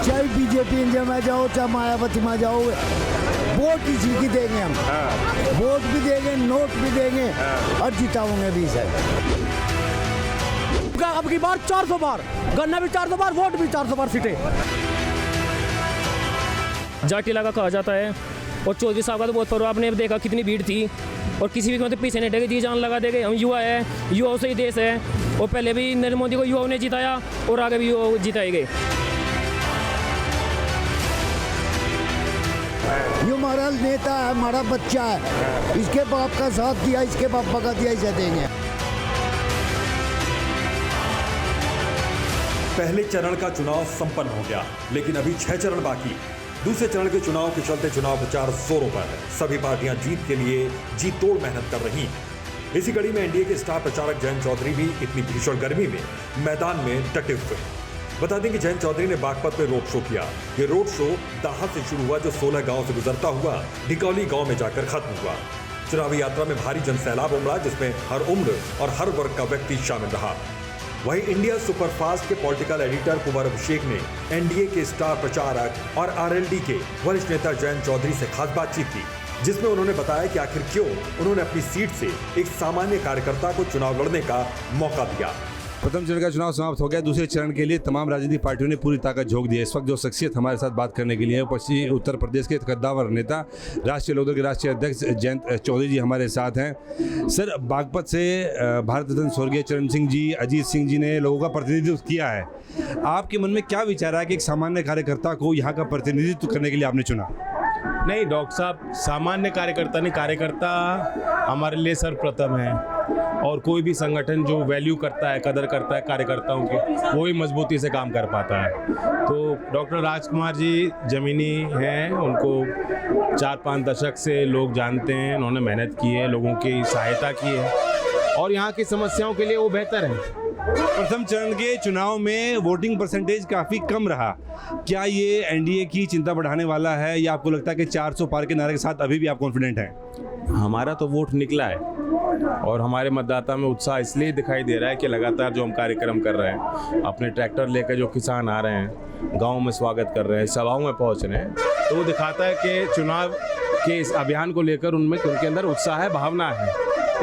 चाहे BJP India में जाओ चाहे मायावती में जाओ, वोट इसी की देंगे हम। वोट भी देंगे, नोट भी देंगे और जिताओगे भी सर। अब की बार 400 बार, गन्ना भी 400 बार, वोट भी 400 बार सीटें। जाट इलाका कहा जाता है और चौधरी साहब का तो बहुत पर्व, आपने देखा कितनी भीड़ थी और किसी भी मतलब पीछे नहीं हटेगा, जी जान लगा देंगे। हम युवा है, युवाओं से ही देश है और पहले भी नरेंद्र मोदी को युवाओं ने जिताया और आगे भी युवा जिताएंगे। ये हमारा नेता है, हमारा बच्चा है, इसके बाप का साथ दिया, इसके पापा का दिया, इसे देंगे। पहले चरण का चुनाव संपन्न हो गया, लेकिन अभी 6 चरण बाकी। दूसरे चरण के चुनाव के चलते चुनाव प्रचार जोरों पर है। सभी पार्टियां जीत के लिए जी तोड़ मेहनत कर रही हैं। इसी कड़ी में एनडीए के स्टार प्रचारक जयंत चौधरी भी इतनी भीषण गर्मी में मैदान में डटे हुए हैं। बता दें कि जयंत चौधरी ने बागपत में रोड शो किया। ये रोड शो दाहा से शुरू हुआ, जो 16 गांव से गुजरता हुआ ढिकौली गांव में जाकर खत्म हुआ। चुनावी यात्रा में भारी जनसैलाब उमड़ा, जिसमें हर उम्र और हर वर्ग का व्यक्ति शामिल रहा। वहीं इंडिया सुपरफास्ट के पॉलिटिकल एडिटर कुंवर अभिषेक ने एनडीए के स्टार प्रचारक और आरएलडी के वरिष्ठ नेता जयंत चौधरी से खास बातचीत की, जिसमें उन्होंने बताया कि आखिर क्यों उन्होंने अपनी सीट से एक सामान्य कार्यकर्ता को चुनाव लड़ने का मौका दिया। प्रथम चरण का चुनाव समाप्त हो गया। दूसरे चरण के लिए तमाम राजनीतिक पार्टियों ने पूरी ताकत झोंक दी है। इस वक्त जो शख्सियत हमारे साथ बात करने के लिए पश्चिमी उत्तर प्रदेश के कद्दावर नेता, राष्ट्रीय लोकदल के राष्ट्रीय अध्यक्ष जयंत चौधरी जी हमारे साथ हैं। सर, बागपत से भारत रत्न स्वर्गीय चरण सिंह जी, अजीत सिंह जी ने लोगों का प्रतिनिधित्व किया है। आपके मन में क्या विचार है कि एक सामान्य कार्यकर्ता को यहाँ का प्रतिनिधित्व करने के लिए आपने चुना? नहीं डॉक्टर साहब, सामान्य कार्यकर्ता नहीं, कार्यकर्ता हमारे लिए सर्वप्रथम है। और कोई भी संगठन जो वैल्यू करता है, कदर करता है कार्यकर्ताओं की, वो ही मजबूती से काम कर पाता है। तो डॉक्टर राजकुमार जी जमीनी हैं, उनको 4-5 दशक से लोग जानते हैं। उन्होंने मेहनत की है, लोगों की सहायता की है और यहाँ की समस्याओं के लिए वो बेहतर हैं। प्रथम चरण के चुनाव में वोटिंग परसेंटेज काफ़ी कम रहा। क्या ये एनडीए की चिंता बढ़ाने वाला है या आपको लगता है कि 400 पार के नारे के साथ अभी भी आप कॉन्फिडेंट हैं? हमारा तो वोट निकला है और हमारे मतदाता में उत्साह इसलिए दिखाई दे रहा है कि लगातार जो हम कार्यक्रम कर रहे हैं, अपने ट्रैक्टर लेकर जो किसान आ रहे हैं, गाँव में स्वागत कर रहे हैं, सभाओं में पहुँच रहे हैं, तो वो दिखाता है कि चुनाव के इस अभियान को लेकर उनके अंदर उत्साह है, भावना है,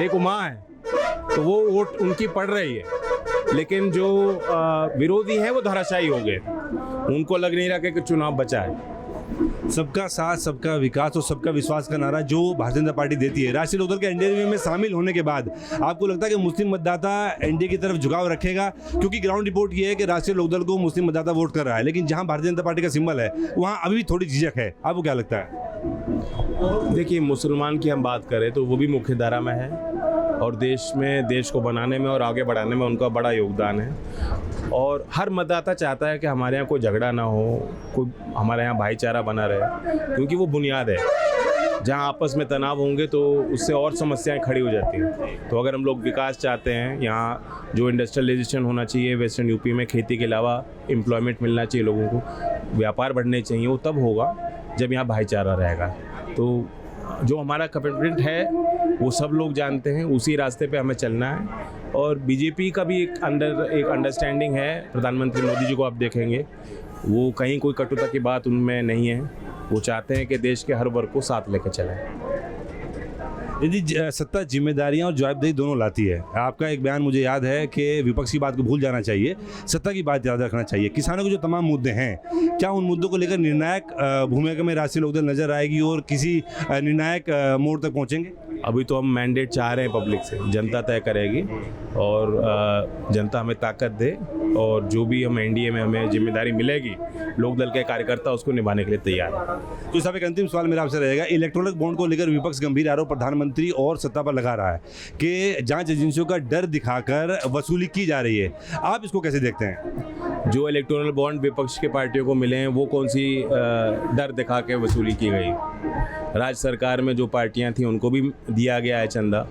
एक उम्मीद है। तो वो वोट उनकी पड़ रही है। लेकिन जो विरोधी हैं वो धराशायी हो गए, उनको लग नहीं रहा कि चुनाव बचा है। सबका साथ, सबका विकास और सबका विश्वास का नारा जो भारतीय जनता पार्टी देती है, राष्ट्रीय लोकदल के एनडीए में शामिल होने के बाद आपको लगता है कि मुस्लिम मतदाता एनडीए की तरफ झुकाव रखेगा? क्योंकि ग्राउंड रिपोर्ट ये है कि राष्ट्रीय लोकदल को मुस्लिम मतदाता वोट कर रहा है, लेकिन जहां भारतीय जनता पार्टी का सिंबल है वहां अभी भी थोड़ी झिझक है। आपको क्या लगता है? देखिए, मुसलमान की हम बात करें तो वो भी मुख्य धारा में है और देश को बनाने में और आगे बढ़ाने में उनका बड़ा योगदान है। और हर मतदाता चाहता है कि हमारे यहाँ कोई झगड़ा ना हो, कोई हमारे यहाँ भाईचारा बना रहे, क्योंकि वो बुनियाद है। जहाँ आपस में तनाव होंगे तो उससे और समस्याएं खड़ी हो जाती हैं। तो अगर हम लोग विकास चाहते हैं, यहाँ जो इंडस्ट्रियलाइजेशन होना चाहिए वेस्टर्न यूपी में, खेती के अलावा एम्प्लॉयमेंट मिलना चाहिए लोगों को, व्यापार बढ़ने चाहिए, वो तब होगा जब यहाँ भाईचारा रहेगा। तो जो हमारा कमिटमेंट है वो सब लोग जानते हैं, उसी रास्ते पे हमें चलना है। और बीजेपी का भी एक अंडरस्टैंडिंग है। प्रधानमंत्री मोदी जी को आप देखेंगे, वो कहीं कोई कटुता की बात उनमें नहीं है। वो चाहते हैं कि देश के हर वर्ग को साथ लेकर चलें। यदि सत्ता जिम्मेदारियां और जवाबदेही दोनों लाती है, आपका एक बयान मुझे याद है कि विपक्ष की बात को भूल जाना चाहिए, सत्ता की बात याद रखना चाहिए। किसानों के जो तमाम मुद्दे हैं, क्या उन मुद्दों को लेकर निर्णायक भूमिका में राष्ट्रीय लोकदल नजर आएगी और किसी निर्णायक मोड़ तक पहुंचेंगे? अभी तो हम मैंडेट चाह रहे हैं पब्लिक से, जनता तय करेगी और जनता हमें ताकत दे और जो भी हम एनडीए में हमें जिम्मेदारी मिलेगी, लोकदल के कार्यकर्ता उसको निभाने के लिए तैयार है। तो साहब, एक अंतिम सवाल मेरा आपसे रहेगा। इलेक्ट्रॉनिक बॉन्ड को लेकर विपक्ष गंभीर आरोप प्रधानमंत्री और सत्ता पर लगा रहा है कि जांच एजेंसियों का डर दिखाकर वसूली की जा रही है। आप इसको कैसे देखते हैं? जो इलेक्टोरल बॉन्ड विपक्ष के पार्टियों को मिले हैं वो कौन सी डर दिखा के वसूली की गई? राज्य सरकार में जो पार्टियां थी उनको भी दिया गया है चंदा।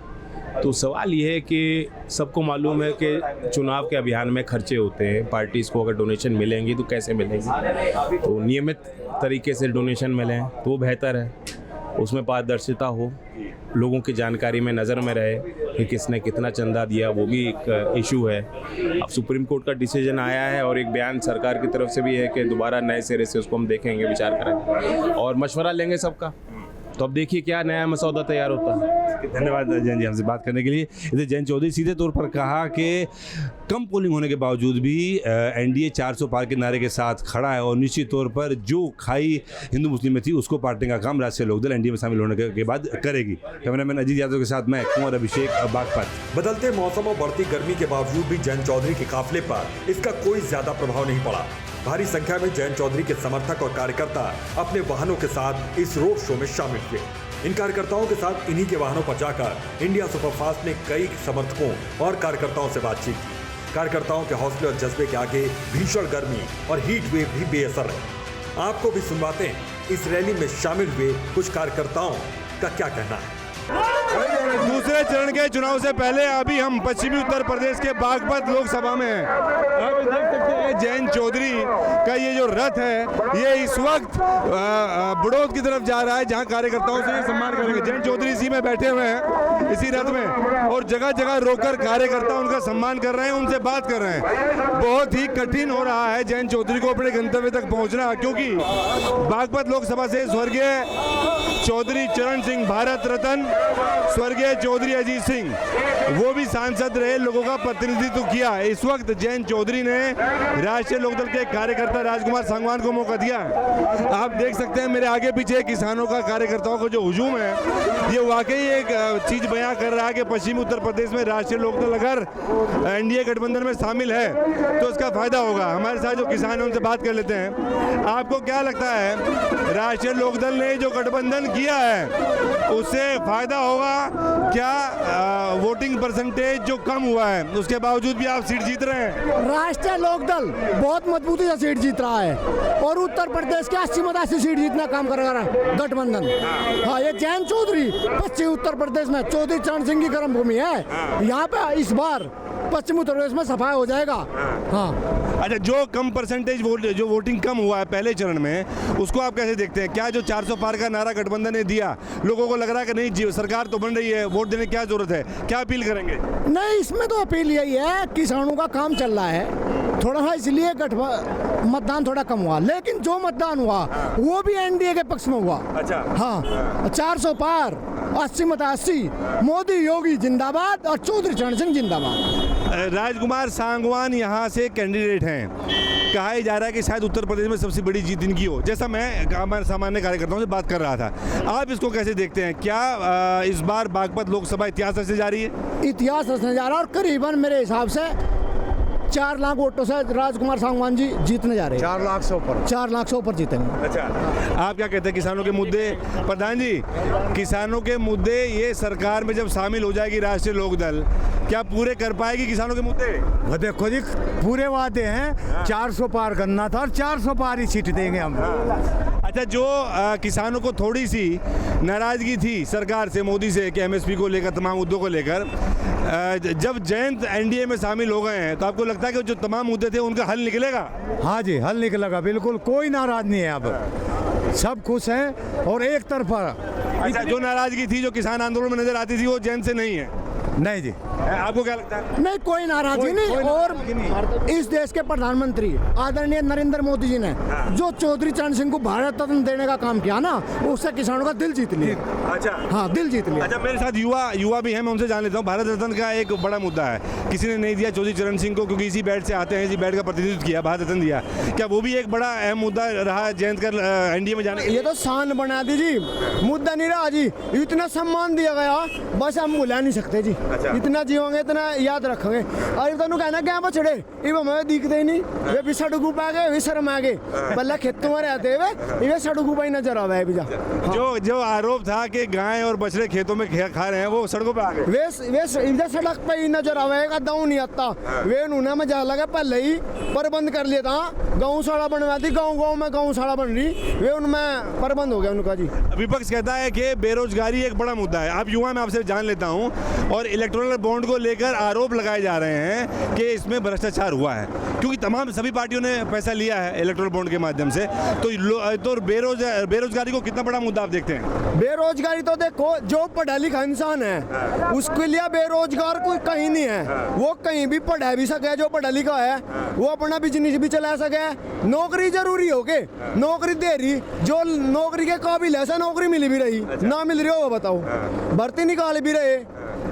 तो सवाल ये है कि सबको मालूम है कि चुनाव के अभियान में खर्चे होते हैं, पार्टीज़ को अगर डोनेशन मिलेंगी तो कैसे मिलेंगी, तो नियमित तरीके से डोनेशन मिलें तो बेहतर है। उसमें पारदर्शिता हो, लोगों की जानकारी में नज़र में रहे कि किसने कितना चंदा दिया, वो भी एक इशू है। अब सुप्रीम कोर्ट का डिसीजन आया है और एक बयान सरकार की तरफ से भी है कि दोबारा नए सिरे से उसको हम देखेंगे, विचार करेंगे और मशवरा लेंगे सबका। तो अब देखिए क्या नया मसौदा तैयार होता है। धन्यवाद जैन जी हमसे बात करने के लिए। इधर जयंत चौधरी सीधे तौर पर कहा कि कम पोलिंग होने के बावजूद भी एनडीए 400 पार के नारे के साथ खड़ा है और निश्चित तौर पर जो खाई हिंदू मुस्लिम में थी उसको पाटने का काम राष्ट्रीय लोकदल एनडीए में शामिल होने के बाद करेगी। कैमरामैन अजीत यादव के साथ मैं कुंवर अभिषेक बागपत। बदलते मौसम और बढ़ती गर्मी के बावजूद भी जयंत चौधरी के काफिले पर इसका कोई ज्यादा प्रभाव नहीं पड़ा। भारी संख्या में जयंत चौधरी के समर्थक और कार्यकर्ता अपने वाहनों के साथ इस रोड शो में शामिल हुए। इन कार्यकर्ताओं के साथ इन्हीं के वाहनों पर जाकर इंडिया सुपरफास्ट ने कई समर्थकों और कार्यकर्ताओं से बातचीत की। कार्यकर्ताओं के हौसले और जज्बे के आगे भीषण गर्मी और हीट वेव भी बेअसर रहे। आपको भी सुनवाते हैं इस रैली में शामिल हुए कुछ कार्यकर्ताओं का क्या कहना है। दूसरे चरण के चुनाव से पहले अभी हम पश्चिमी उत्तर प्रदेश के बागपत लोकसभा में हैं। आप देख सकते हैं जयंत चौधरी का ये जो रथ है ये इस वक्त बड़ौद की तरफ जा रहा है, जहां कार्यकर्ताओं से सम्मान करेंगे। जयंत चौधरी इसी में बैठे हुए हैं, इसी रथ में, और जगह जगह रोककर कार्यकर्ता उनका सम्मान कर रहे हैं, उनसे बात कर रहे हैं। बहुत ही कठिन हो रहा है जयंत चौधरी को अपने गंतव्य तक पहुंचना, क्योंकि बागपत लोकसभा से स्वर्गीय चौधरी चरण सिंह भारत रत्न, स्वर्गीय चौधरी अजीत सिंह वो भी सांसद रहे, लोगों का प्रतिनिधित्व किया। इस वक्त जयंत चौधरी ने राष्ट्रीय लोकदल के कार्यकर्ता राजकुमार सांगवान को मौका दिया। आप देख सकते हैं मेरे आगे पीछे किसानों का, कार्यकर्ताओं का जो हुजूम है, ये वाकई एक चीज बयां कर रहा है कि पश्चिमी उत्तर प्रदेश में राष्ट्रीय लोकदल अगर एनडीए गठबंधन में शामिल है तो इसका फायदा होगा। हमारे साथ जो किसान हैं उनसे बात कर लेते हैं। आपको क्या लगता है राष्ट्रीय लोकदल ने जो गठबंधन किया है उससे फायदा होगा क्या? वोटिंग परसेंटेज जो कम हुआ है उसके बावजूद भी आप सीट जीत रहे हैं। राष्ट्रीय लोकदल बहुत मजबूती से सीट जीत रहा है और उत्तर प्रदेश के 80-85 सीट जीतना काम करेगा गठबंधन। हाँ, ये जयंत चौधरी पश्चिमी उत्तर प्रदेश में चौधरी चरण सिंह की कर्म भूमि है। यहाँ पे इस बार पश्चिमी उत्तर प्रदेश में सफाई हो जाएगा। हाँ, अच्छा, जो कम परसेंटेज जो वोटिंग कम हुआ है पहले चरण में, उसको आप कैसे देखते हैं? क्या जो 400 पार का नारा गठबंधन ने दिया, लोगों को लग रहा है कि नहीं सरकार तो बन रही है, वोट देने की क्या जरूरत है? क्या अपील करेंगे? नहीं, इसमें तो अपील यही है, किसानों का काम चल रहा है थोड़ा सा, इसलिए मतदान थोड़ा कम हुआ, लेकिन जो मतदान हुआ वो भी एनडीए के पक्ष में हुआ। अच्छा, हाँ, 400 पार, 80-80, मोदी योगी जिंदाबाद और चौधरी चरण सिंह जिंदाबाद। राजकुमार सांगवान यहाँ से कैंडिडेट हैं। कहा जा रहा है कि शायद उत्तर प्रदेश में सबसे बड़ी जीत इनकी हो, जैसा मैं सामान्य कार्यकर्ताओं से बात कर रहा था। आप इसको कैसे देखते हैं? क्या इस बार बागपत लोकसभा इतिहास रचने जा रही है? इतिहास रचने जा रहा है और करीबन मेरे हिसाब से 4 लाख वोटों से राजकुमार सांगवान जी जीतने जा रहे हैं। 4 लाख से ऊपर, 4 लाख से ऊपर जीतेंगे। अच्छा, आप क्या कहते हैं किसानों के मुद्दे? प्रधान जी, किसानों के मुद्दे ये सरकार में जब शामिल हो जाएगी राष्ट्रीय लोकदल, क्या पूरे कर पाएगी किसानों के मुद्दे? वो देखो जी, पूरे वादे हैं। 400 पार करना था और 400 पार ही सीट देंगे हम। अच्छा, जो किसानों को थोड़ी सी नाराजगी थी सरकार से, मोदी से, कि एमएसपी को लेकर, तमाम मुद्दों को लेकर, जब जयंत एनडीए में शामिल हो गए हैं तो आपको लगता है कि जो तमाम मुद्दे थे उनका हल निकलेगा? हाँ जी, हल निकलेगा, बिल्कुल कोई नाराज नहीं है, अब सब खुश हैं और एक तरफा। अच्छा, जो नाराजगी थी, जो किसान आंदोलन में नजर आती थी, वो जयंत से नहीं है? नहीं जी, आपको क्या लगता है? नहीं, कोई नाराजगी नहीं। और इस देश के प्रधानमंत्री आदरणीय नरेंद्र मोदी जी ने जो चौधरी चरण सिंह को भारत रत्न देने का काम किया ना, उससे किसानों का दिल जीत लिया। अच्छा, हाँ, दिल जीत लिया। अच्छा, मेरे साथ युवा भी हैं, मैं उनसे जान लेता हूँ। भारत रत्न का एक बड़ा मुद्दा है, किसी ने नहीं दिया चौधरी चरण सिंह को, क्योंकि इसी बेल्ट से आते हैं, इसी बेल्ट का प्रतिनिधित्व किया, भारत रत्न दिया। क्या वो भी एक बड़ा अहम मुद्दा रहा है जयंत का एनडीए में जाने? ये तो शान बना दी जी, मुद्दा नहीं रहा जी। इतना सम्मान दिया गया, बस हम भुला नहीं सकते जी। अच्छा। इतना जीवांगे, इतना याद रखेंगे। और तेन कहना क्या बछड़े ये हमें दिखते ही नहीं, वे भी सड़क आ गए, वे शर्म आ गए, पहले खेतों में रहते हुए ये सड़क ऊपर ही नजर आ रहा है। जो आरोप था कि गाय और बछड़े खेतों में खा रहे हैं, वो सड़कों पे आ गए। वे इधर सड़क पे ही नजर आवेगा, दाऊ नहीं आता। वे उन्होंने मजा लगा, पहले ही प्रबंध कर लिया था, गौशाला बनवा दी, गाँव में गौशाला बन रही, वे उनमें प्रबंध हो गया उनका जी। विपक्ष कहता है कि बेरोजगारी एक बड़ा मुद्दा है। आप युवा, मैं आपसे जान लेता हूँ, और इलेक्टोरल बॉन्ड को लेकर आरोप लगाए जा रहे हैं कि इसमें भ्रष्टाचार हुआ है, क्योंकि तमाम सभी पार्टियों ने पैसा लिया है इलेक्टोरल बॉन्ड के माध्यम से। तो बेरोजगारी को कितना बड़ा मुद्दा आप देखते हैं? बेरोजगारी तो देखो, जो पढ़ा लिखा इंसान है उसके लिए बेरोजगार कोई कहीं नहीं है। वो कहीं भी पढ़ा भी सके, जो पढ़ा लिखा है वो अपना बिजनेस भी चला सके। नौकरी जरूरी हो के नौकरी दे रही, जो नौकरी के काबिल है, ऐसा नौकरी मिल भी रही, ना मिल रही हो बताओ, भर्ती निकाल भी रहे,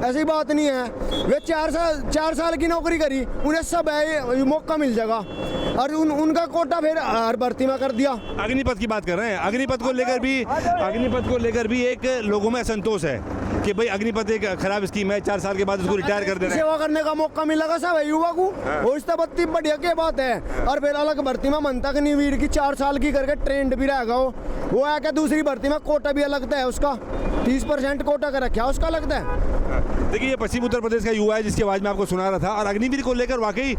ऐसी बात नहीं है। वे 4 साल की नौकरी करी, उन्हें सब है मौका मिल जाएगा, और उनका कोटा फिर हर भर्ती में कर दिया। अग्निपथ की बात कर रहे हैं। अग्निपथ को लेकर भी एक लोगों में असंतोष है कि भाई अग्निपथ एक खराब स्कीम है, 4 साल के बाद उसको रिटायर कर देना है। सेवा करने का मौका मिलेगा सब युवा को, वो इस बत्ती बढ़िया की बात है। और फिर अलग भर्ती में मन तक नहीं वीर की 4 साल की करके ट्रेंड भी रहेगा। वो है कि दूसरी भर्ती में कोटा भी लगता है उसका, 30% कोटा का रखा उसका लगता है। देखिए, ये पश्चिम उत्तर प्रदेश का युवा है जिसकी आवाज़ मैं आपको सुना रहा था। और अग्निवीर को लेकर वाकई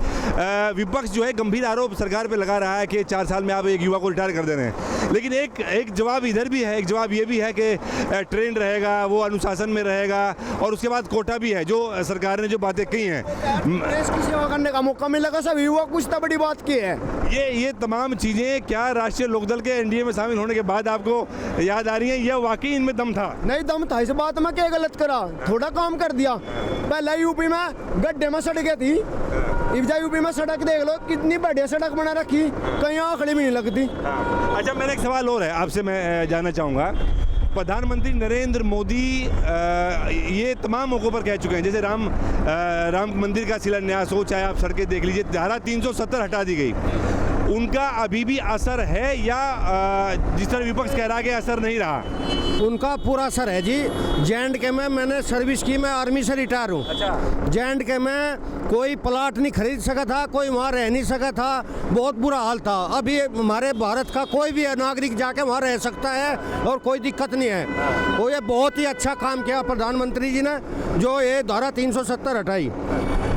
विपक्ष जो है गंभीर आरोप सरकार पे लगा रहा है कि 4 साल में आप एक युवा को रिटायर कर दे रहे हैं। लेकिन एक जवाब इधर भी है, एक जवाब ये भी है कि ट्रेंड रहेगा, वो अनुशासन में रहेगा, और उसके बाद कोटा भी है। जो सरकार ने जो बातें कही हैं, देश की सेवा करने का मौका मिलेगा सब युवा, कुछ तो बड़ी बात की है। ये तमाम चीज़ें क्या राष्ट्रीय लोकदल के एनडीए में शामिल होने के बाद आपको याद आ रही हैं? यह वाकई इनमें दम था? नहीं दम था, इस बात में क्या गलत करा, थोड़ा काम कर दिया। पहले यूपी में गड्ढे में सड़कें थी, इब्जा यूपी में सड़क देख लो, कितनी बढ़िया सड़क बना रखी, कहीं आखड़ी भी नहीं लगती। अच्छा, मेरा एक सवाल और है आपसे, मैं जानना चाहूँगा। प्रधानमंत्री नरेंद्र मोदी ये तमाम मौक़ों पर कह चुके हैं, जैसे राम मंदिर का शिलान्यास हो, चाहे आप सड़कें देख लीजिए, धारा 370 हटा दी गई, उनका अभी भी असर है या जिस तरह विपक्ष कह रहा है कि असर नहीं रहा? उनका पूरा असर है जी। J&K में मैंने सर्विस की, मैं आर्मी से रिटायर हूँ। J&K में कोई प्लाट नहीं खरीद सका था, कोई वहाँ रह नहीं सका था, बहुत बुरा हाल था। अभी हमारे भारत का कोई भी नागरिक जाके वहाँ रह सकता है और कोई दिक्कत नहीं है। वो ये बहुत ही अच्छा काम किया प्रधानमंत्री जी ने, जो ये धारा 370 हटाई।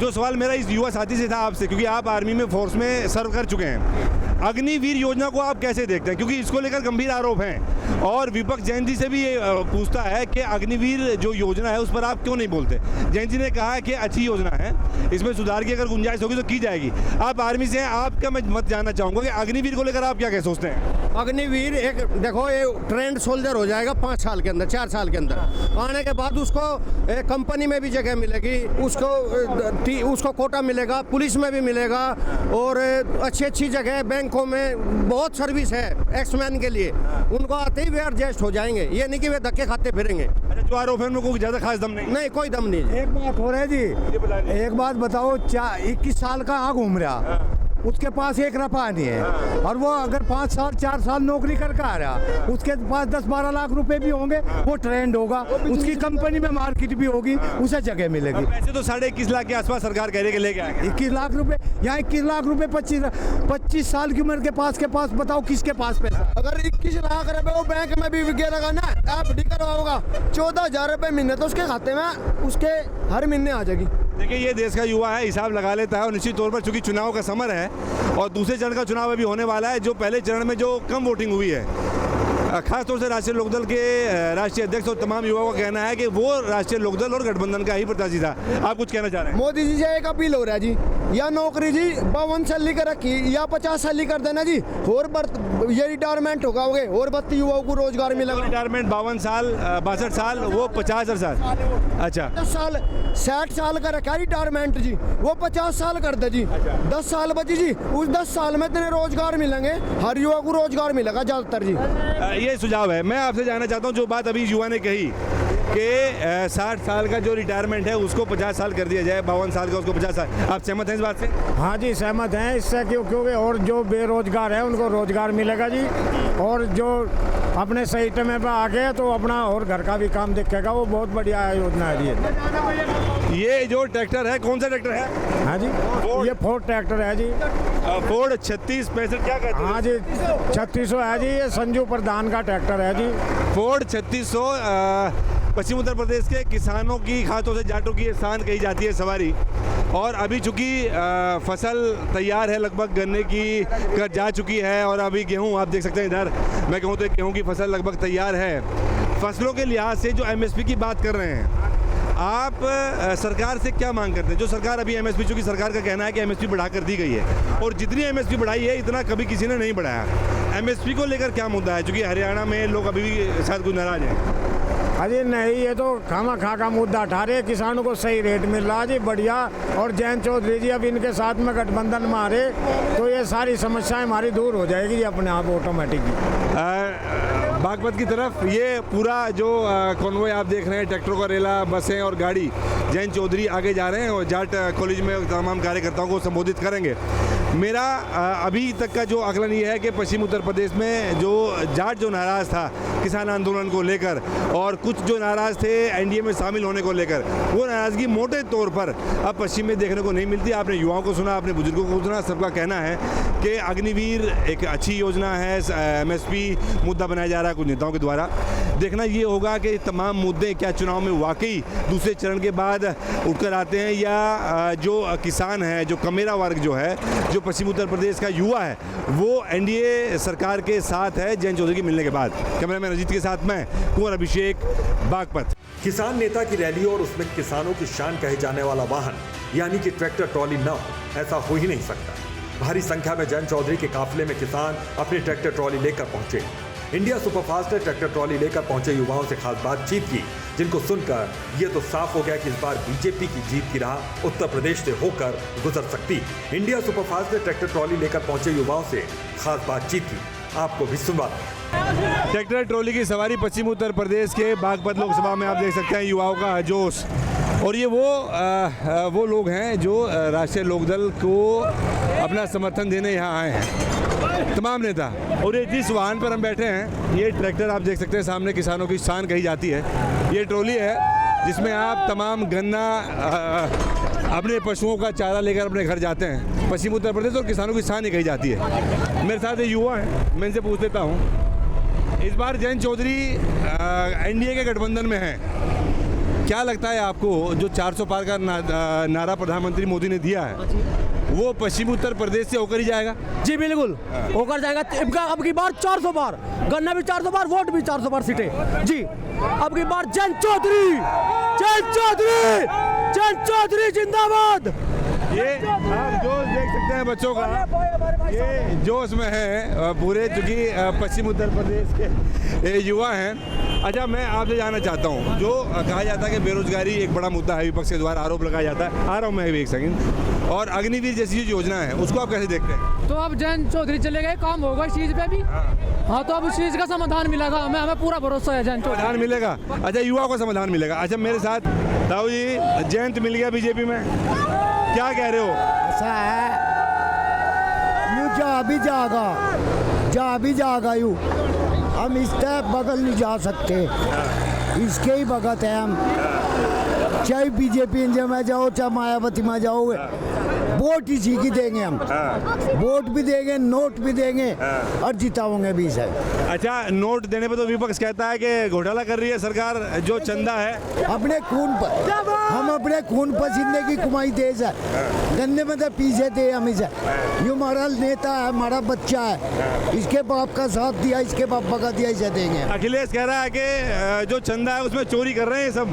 जो सवाल मेरा इस युवा साथी से था आपसे, क्योंकि आप आर्मी में फोर्स में सर्व कर चुके हैं, अग्निवीर योजना को आप कैसे देखते हैं? क्योंकि इसको लेकर गंभीर आरोप हैं और विपक्ष जैन जी से भी ये पूछता है कि अग्निवीर जो योजना है उस पर आप क्यों नहीं बोलते। जैन जी ने कहा है कि अच्छी योजना है, इसमें सुधार की अगर गुंजाइश होगी तो की जाएगी। आप आर्मी से हैं, आपका मैं मत जानना चाहूँगा कि अग्निवीर को लेकर आप क्या सोचते हैं? अग्निवीर एक देखो, ये ट्रेंड सोल्जर हो जाएगा 5 साल के अंदर, 4 साल के अंदर आने के बाद उसको कंपनी में भी जगह मिलेगी, उसको कोटा मिलेगा, पुलिस में भी मिलेगा, और अच्छी जगह बैंकों में बहुत सर्विस है एक्समैन के लिए। उनको आते ही वे एडजस्ट हो जाएंगे, ये नहीं कि वे धक्के खाते फिरेंगे। अच्छा, जो आरोप है उनमें कोई ज़्यादा खास दम नहीं? कोई दम नहीं। एक बात हो रहा है जी, एक बात बताओ, 21 साल का आ घूम रहा, उसके पास 1 रुपया नहीं है, और वो अगर 5 साल 4 साल नौकरी करके आ रहा, उसके पास 10-12 लाख रुपए भी होंगे, वो ट्रेंड होगा, उसकी कंपनी में मार्केट भी होगी, उसे जगह मिलेगी। वैसे तो 21.5 लाख के आसपास सरकार कह रही है कि लेके आएंगे। 21 लाख रुपए, यहाँ 21 लाख रुपए 25 साल की उम्र के पास बताओ किसके पास पैसा? अगर 21 लाख रुपए वो बैंक में भी गिरेगा ना, FD करवाओगा, 14,000 रुपए महीने तो उसके खाते में उसके हर महीने आ जाएगी। देखिए, ये देश का युवा है, हिसाब लगा लेता है, और निश्चित तौर पर चूंकि चुनाव का समय है और दूसरे चरण का चुनाव अभी होने वाला है, जो पहले चरण में जो कम वोटिंग हुई है, खासतौर से राष्ट्रीय लोकदल के राष्ट्रीय अध्यक्ष और तमाम युवाओं का कहना है कि वो राष्ट्रीय लोकदल और गठबंधन का ही प्रत्याशी था। आप कुछ कहना चाह रहे हैं? मोदी जी से एक अपील हो रहा है जी, या नौकरी जी 52 साल कर रखी या 50 साल कर देना जी, और ये रिटायरमेंट होगा और 32 युवाओं को रोजगार मिलेगा। रिटायरमेंट 52 साल 62 साल, वो 50 साल। अच्छा, 10 साल 60 साल का रखा रिटायरमेंट जी, वो 50 साल कर दे जी। 10 साल बची जी, उस 10 साल में इतने रोजगार मिलेंगे, हर युवा को रोजगार मिलेगा ज़्यादातर जी। ये सुझाव है। मैं आपसे जानना चाहता हूँ, जो बात अभी युवा ने कही कि 60 साल का जो रिटायरमेंट है उसको 50 साल कर दिया जाए, 52 साल का उसको 50 साल, आप सहमत हैं इस बात से? हाँ जी, सहमत हैं इससे, क्योंकि और जो बेरोजगार है उनको रोजगार मिलेगा जी, और जो अपने सही समय पर आ गए तो अपना और घर का भी काम दिखेगा, वो बहुत बढ़िया योजना है जी। ये जो ट्रैक्टर है, कौन सा ट्रैक्टर है? हाँ जी, ये फोर्ड ट्रैक्टर है जी, फोर्ड 3665 क्या कहते हैं? हाँ जी, 3600 है जी, ये संजू प्रधान का ट्रैक्टर है जी। फोर्ड 3600 पश्चिम उत्तर प्रदेश के किसानों की, खासतौर से जाटों की शान कही जाती है सवारी। और अभी चूँकि फसल तैयार है, लगभग गन्ने की कर जा चुकी है, और अभी गेहूं आप देख सकते हैं इधर, मैं कहूँ तो गेहूं की फसल लगभग तैयार है। फसलों के लिहाज से जो MSP की बात कर रहे हैं, आप सरकार से क्या मांग करते हैं? जो सरकार अभी एमएसपी, चूंकि सरकार का कहना है कि एमएसपी बढ़ा कर दी गई है और जितनी एमएसपी बढ़ाई है इतना कभी किसी ने नहीं बढ़ाया। एमएसपी को लेकर क्या मुद्दा है? चूंकि हरियाणा में लोग अभी भी शायद कुछ नाराज हैं। अरे नहीं, ये तो खामा खा का मुद्दा उठा रहे हैं। किसानों को सही रेट मिल रहा जी, बढ़िया। और जयंत चौधरी जी अब इनके साथ में गठबंधन में आ रहे तो ये सारी समस्याएं हमारी दूर हो जाएगी जी अपने आप ऑटोमेटिक। बागपत की तरफ ये पूरा जो कॉन्वॉय आप देख रहे हैं, ट्रैक्टरों का रेला, बसें और गाड़ी, जयंत चौधरी आगे जा रहे हैं और जाट कॉलेज में तमाम कार्यकर्ताओं को संबोधित करेंगे। मेरा अभी तक का जो आकलन ये है कि पश्चिम उत्तर प्रदेश में जो जाट जो नाराज़ था किसान आंदोलन को लेकर और कुछ जो नाराज़ थे एनडीए में शामिल होने को लेकर, वो नाराज़गी मोटे तौर पर अब पश्चिम में देखने को नहीं मिलती। आपने युवाओं को सुना, आपने बुजुर्गों को सुना, सबका कहना है कि अग्निवीर एक अच्छी योजना है, एमएसपी मुद्दा बनाया जा रहा है कुछ नेताओं के द्वारा। देखना ये होगा कि तमाम मुद्दे क्या चुनाव में वाकई दूसरे चरण के बाद उठकर आते हैं या जो किसान है, जो कमेरा वर्ग जो है, जो पश्चिम उत्तर प्रदेश का युवा है, वो एनडीए सरकार के साथ है जयंत चौधरी के मिलने के बाद। कैमरामैन अजीत के साथ मैं कुंवर अभिषेक, बागपत। किसान नेता की रैली और उसमें किसानों की शान कहे जाने वाला वाहन यानी कि ट्रैक्टर ट्रॉली न हो, ऐसा हो ही नहीं सकता। भारी संख्या में जयंत चौधरी के काफिले में किसान अपनी ट्रैक्टर ट्रॉली लेकर पहुंचे। इंडिया सुपरफास्ट ने ट्रैक्टर ट्रॉली लेकर पहुंचे युवाओं से खास बातचीत की, जिनको सुनकर ये तो साफ हो गया कि इस बार बीजेपी की जीत की राह उत्तर प्रदेश से होकर गुजर सकती। इंडिया सुपरफास्ट ने ट्रैक्टर ट्रॉली लेकर पहुंचे युवाओं से खास बातचीत की, आपको भी सुनवा। ट्रैक्टर ट्रॉली की सवारी पश्चिम उत्तर प्रदेश के बागपत लोकसभा में आप देख सकते हैं युवाओं का जोश। और ये वो लोग हैं जो राष्ट्रीय लोकदल को अपना समर्थन देने यहाँ आए हैं, तमाम नेता। और ये जिस वाहन पर हम बैठे हैं, ये ट्रैक्टर आप देख सकते हैं सामने, किसानों की शान कही जाती है। ये ट्रॉली है जिसमें आप तमाम गन्ना, अपने पशुओं का चारा लेकर अपने घर जाते हैं। पश्चिम उत्तर प्रदेश और किसानों की शान ही कही जाती है। मेरे साथ ये युवा हैं, मैं इनसे पूछ लेता हूँ, इस बार जयंत चौधरी एनडीए के गठबंधन में हैं। क्या लगता है आपको जो 400 पार का नारा प्रधानमंत्री मोदी ने दिया है वो पश्चिम उत्तर प्रदेश से होकर ही जाएगा? जी बिल्कुल होकर जाएगा। अब की बार 400 बार, गन्ना भी 400 बार, वोट भी 400 बार सीटें जी। अब की बार जयंत चौधरी, जयंत चौधरी, जयंत चौधरी जिंदाबाद। ये आप जो देख सकते हैं बच्चों का ये जोश में है पूरे, चूँकि पश्चिम उत्तर प्रदेश के युवा हैं। अच्छा, मैं आपसे जानना चाहता हूँ, जो कहा जाता है कि बेरोजगारी एक बड़ा मुद्दा है, विपक्ष के द्वारा आरोप लगाया जाता है, आ रहा हूँ मैं भी एक सेकंड, और अग्निवीर जैसी जो योजना है उसको आप कैसे देखते हैं? तो अब जयंत चौधरी चले गए, काम होगा इस चीज़ पे भी। हाँ, तो अब उस चीज़ का समाधान मिलेगा, हमें पूरा भरोसा है जयंत चौधरी। समाधान मिलेगा? अच्छा, युवा को समाधान मिलेगा। अच्छा, मेरे साथ ताऊ जी, जयंत मिल गया बीजेपी में, क्या कह रहे हो? ऐसा है, यूँ जा भी जाएगा यूँ, हम इसके बगल नहीं जा सकते, इसके ही भगत है हम। चाहे बीजेपी में जाओ, चाहे मायावती में जाओगे, वोट इसी की देंगे हम। वोट भी देंगे, नोट भी देंगे और जिताओगे भी सर। अच्छा, नोट देने पे तो विपक्ष कहता है कि घोटाला कर रही है सरकार, जो चंदा है अपने खून पर, हम अपने खून पसीने की कमाई देश है, गन्ने में तो पीछे थे हम इसे। ये हमारा नेता है, हमारा बच्चा है, इसके बाप का साथ दिया, इसके बाप का दिया, इसे देंगे। अखिलेश कह रहा है कि जो चंदा है उसमें चोरी कर रहे हैं सब,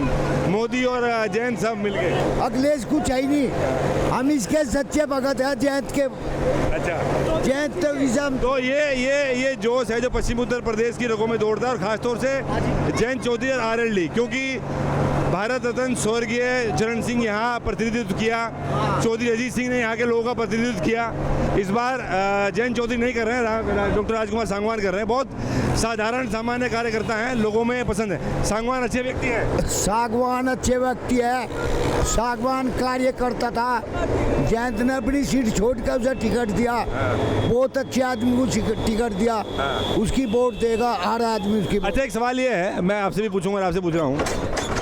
मोदी और जयंत सब मिलके। अखिलेश कुछ है ही नहीं, हम इसके सच्चे भगत है जयंत के। अच्छा, जयंत तो ये जोश है जो पश्चिम उत्तर प्रदेश की रगों में दौड़ता है, और खासतौर से जयंत चौधरी और आरएलडी, क्योंकि भारत रत्न स्वर्गीय चरण सिंह यहाँ प्रतिनिधित्व किया, चौधरी अजीत सिंह ने यहाँ के लोगों का प्रतिनिधित्व किया। इस बार जयंत चौधरी नहीं कर रहे हैं, डॉक्टर राजकुमार सांगवान कर रहे हैं। बहुत साधारण सामान्य कार्यकर्ता हैं, लोगों में पसंद है। सांगवान अच्छे व्यक्ति हैं, सागवान अच्छे व्यक्ति है, सागवान कार्य करता था। जयंत ने अपनी सीट छोड़ कर उसे टिकट दिया, बहुत अच्छे आदमी को टिकट दिया, उसकी वोट देगा हर आदमी उसकी। अच्छा, एक सवाल ये है, मैं आपसे भी पूछूंगा, आपसे पूछ रहा हूँ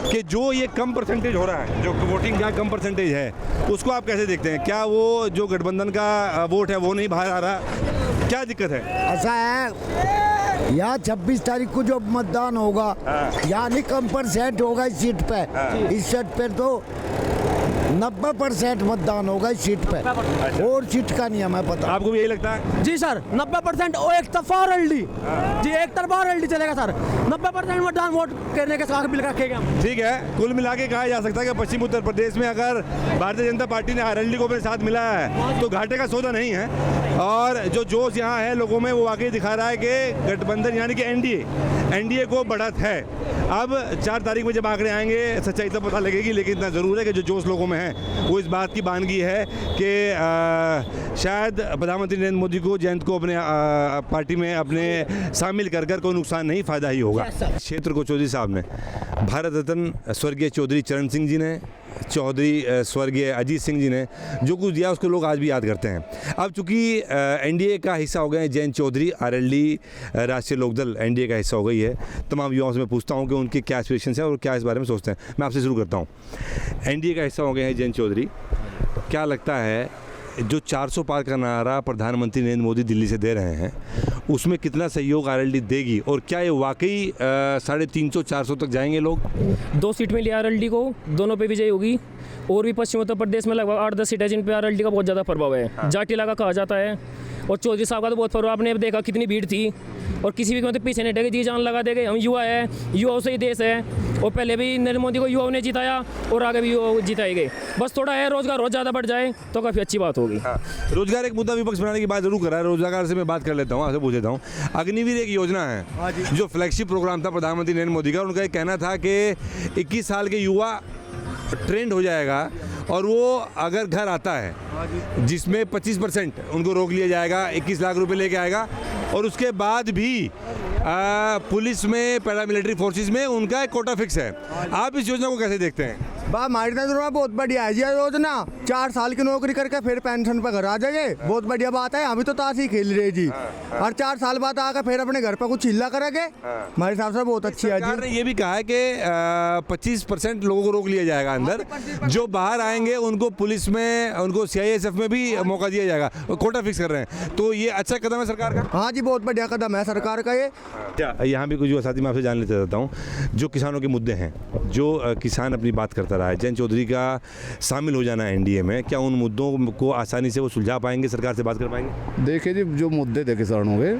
कि जो ये कम परसेंटेज हो रहा है, जो वोटिंग का कम परसेंटेज है, उसको आप कैसे देखते हैं? क्या वो जो गठबंधन का वोट है वो नहीं बाहर आ रहा, क्या दिक्कत है? ऐसा है, यहाँ 26 तारीख को जो मतदान होगा, यानी कम परसेंट होगा इस सीट पे। इस सीट पे तो 90% मतदान होगा इस सीट पे, और सीट का नहीं हमें पता। आपको भी यही लगता है? जी सर 90% और एक तरफा RLD जी, एक तरफा RLD चलेगा सर। 90% मतदान वोट करने के साथ बिल रखेगा। ठीक है, कुल मिला के कहा जा सकता है कि पश्चिम उत्तर प्रदेश में अगर भारतीय जनता पार्टी ने RLD को अपने साथ मिलाया है तो घाटे का सौदा नहीं है, और जो जोश यहाँ है लोगों में वो वाकई दिखा रहा है कि गठबंधन यानी कि एनडीए को बढ़त है। अब 4 तारीख में जब आंकड़े आएंगे सच्चाई तो पता लगेगी, लेकिन इतना ज़रूर है कि जो जोश लोगों में है वो इस बात की बानगी है कि शायद प्रधानमंत्री नरेंद्र मोदी को, जयंत को अपने पार्टी में अपने शामिल कर कोई नुकसान नहीं, फ़ायदा ही होगा। क्षेत्र को चौधरी साहब ने, भारत रत्न स्वर्गीय चौधरी चरण सिंह जी ने, चौधरी स्वर्गीय अजीत सिंह जी ने जो कुछ दिया उसको लोग आज भी याद करते हैं। अब चूंकि एनडीए का हिस्सा हो गए हैं जयंत चौधरी, RLD राष्ट्रीय लोकदल एनडीए का हिस्सा हो गई है, तमाम युवाओं से मैं पूछता हूं कि उनके क्या एस्पिरेशंस हैं और क्या इस बारे में सोचते हैं। मैं आपसे शुरू करता हूं, एनडीए का हिस्सा हो गए हैं जयंत चौधरी, क्या लगता है जो 400 पार का नारा प्रधानमंत्री नरेंद्र मोदी दिल्ली से दे रहे हैं उसमें कितना सहयोग RLD देगी, और क्या ये वाकई 350-400 तक जाएंगे लोग? 2 सीट मिली RLD को, दोनों पे विजय होगी। और भी पश्चिम उत्तर प्रदेश में लगभग 8-10 सीट है जिन पे RLD का बहुत ज़्यादा प्रभाव है। जाट इलाका कहा जाता है, और चौधरी साहब का तो बहुत प्रभाव, आपने देखा कितनी भीड़ थी, और किसी भी मतलब पीछे नहीं हटेंगे, जी जान लगा देंगे। हम युवा है, युवाओं से ही देश है, और पहले भी नरेंद्र मोदी को युवाओं ने जिताया और आगे भी युवा जिताएंगे। बस थोड़ा है रोजगार और ज़्यादा बढ़ जाए तो काफ़ी अच्छी बात होगी। रोजगार एक मुद्दा विपक्ष बनाने की बात जरूर कर रहा है, रोजगार से मैं बात कर लेता हूँ, आपसे पूछ लेता हूँ। अग्निवीर एक योजना है जो फ्लैगशिप प्रोग्राम था प्रधानमंत्री नरेंद्र मोदी का, उनका एक कहना था कि 21 साल के युवा ट्रेंड हो जाएगा और वो अगर घर आता है जिसमें 25% उनको रोक लिया जाएगा, 21 लाख रुपए लेके आएगा, और उसके बाद भी पुलिस में, पैरामिलिट्री फोर्सेस में उनका एक कोटा फिक्स है। आप इस योजना को कैसे देखते हैं? हमारी नजर में बहुत बढ़िया है ये योजना। 4 साल की नौकरी करके फिर पेंशन पर घर आ जाएंगे, बहुत बढ़िया बात है। अभी तो ताश ही खेल रहे जी, और 4 साल बाद आकर फिर अपने घर पर कुछ हिल्ला करेंगे, हमारे हिसाब से बहुत अच्छी है। सरकार ने ये भी कहा है कि 25% लोगों को रोक लिया जाएगा अंदर, जो बाहर आएंगे उनको पुलिस में, उनको CISF में भी मौका दिया जाएगा, कोटा फिक्स कर रहे हैं। तो ये अच्छा कदम है सरकार का? हाँ जी, बहुत बढ़िया कदम है सरकार का ये। यहाँ भी कुछ युवा साथी मैं आपसे जान लेते रहता हूँ, जो किसानों के मुद्दे हैं, जो किसान अपनी बात करता रहा है, जयंत चौधरी का शामिल हो जाना एनडीए में, क्या उन मुद्दों को आसानी से वो सुलझा पाएंगे, सरकार से बात कर पाएंगे? देखिए जी, जो मुद्दे थे किसानों के,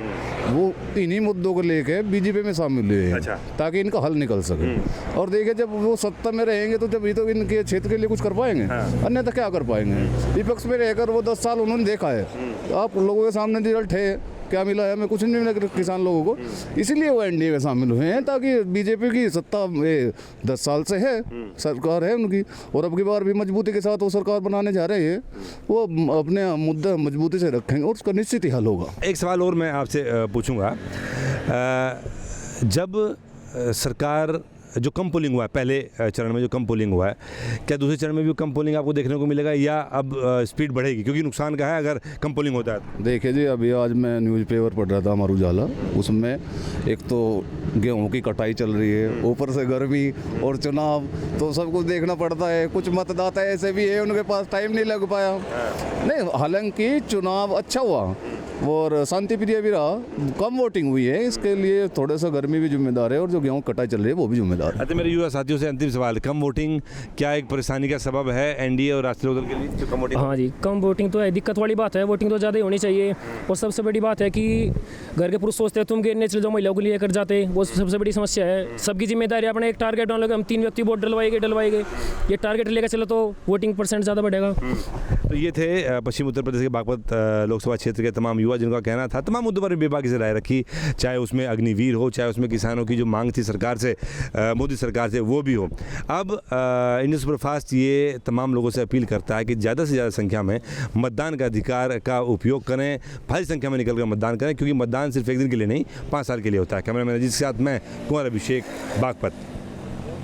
वो इन्हीं मुद्दों को लेके बीजेपी में शामिल हुए हैं ताकि इनका हल निकल सके। और देखिए जब वो सत्ता में रहेंगे तो जब ये तो इनके क्षेत्र के लिए कुछ कर पाएंगे, अन्यथा क्या कर पाएंगे। विपक्ष में रहकर वो 10 साल उन्होंने देखा है, आप लोगों के सामने रिजल्ट है, क्या मिला है? हमें कुछ नहीं मिला किसान लोगों को, इसीलिए वो एनडीए में शामिल हुए हैं, ताकि बीजेपी की सत्ता 10 साल से है, सरकार है उनकी, और अब की बार भी मजबूती के साथ वो सरकार बनाने जा रहे हैं, वो अपने मुद्दा मजबूती से रखेंगे और उसका निश्चित ही हल होगा। एक सवाल और मैं आपसे पूछूंगा, जब सरकार जो कम पोलिंग हुआ है, पहले चरण में जो कम पोलिंग हुआ है, क्या दूसरे चरण में भी कम पोलिंग आपको देखने को मिलेगा, या अब स्पीड बढ़ेगी? क्योंकि नुकसान का है अगर कम पोलिंग होता है। देखिए जी, अभी आज मैं न्यूज़पेपर पढ़ रहा था अमर उजाला, उसमें एक तो गेहूं की कटाई चल रही है, ऊपर से गर्मी और चुनाव, तो सब कुछ देखना पड़ता है। कुछ मतदाता ऐसे भी है उनके पास टाइम नहीं लग पाया। नहीं, हालांकि चुनाव अच्छा हुआ और शांति प्रिय भी रहा, कम वोटिंग हुई है, इसके लिए थोड़ा सा गर्मी भी जिम्मेदार है और जो गेहूं कटाई चल रही है वो भी जिम्मेदार है। अच्छा, मेरे युवा साथियों से अंतिम सवाल, कम वोटिंग क्या एक परेशानी का सबब है एनडीए और राष्ट्रीय लोकदल के लिए, जो कम वोटिंग? हाँ जी, कम वोटिंग तो है, दिक्कत वाली बात है, वोटिंग तो ज़्यादा ही होनी चाहिए। और सबसे बड़ी बात है कि घर के पुरुष सोचते हैं तुम गिरने चले जाओ, महिलाओं को लेकर जाते, वो सबसे बड़ी समस्या है। सबकी जिम्मेदारी, अपने एक टारगेट डालोगे, हम 3 व्यक्ति वोट डलवाएंगे, ये टारगेट लेकर चलो तो वोटिंग % ज़्यादा बढ़ेगा। तो ये थे पश्चिम उत्तर प्रदेश के बागपत लोकसभा क्षेत्र के तमाम युवा, जिनका कहना था तमाम मुद्दों पर बेबाकी से राय रखी, चाहे उसमें अग्निवीर हो, चाहे उसमें किसानों की जो मांग थी सरकार से, मोदी सरकार से, वो भी हो। अब इंडियन सुपरफास्ट ये तमाम लोगों से अपील करता है कि ज़्यादा से ज़्यादा संख्या में मतदान का अधिकार का उपयोग करें, भारी संख्या में निकल कर मतदान करें, क्योंकि मतदान सिर्फ एक दिन के लिए नहीं, 5 साल के लिए होता है। कैमरामैन अजीत के साथ मैं कुंवर अभिषेक, बागपत।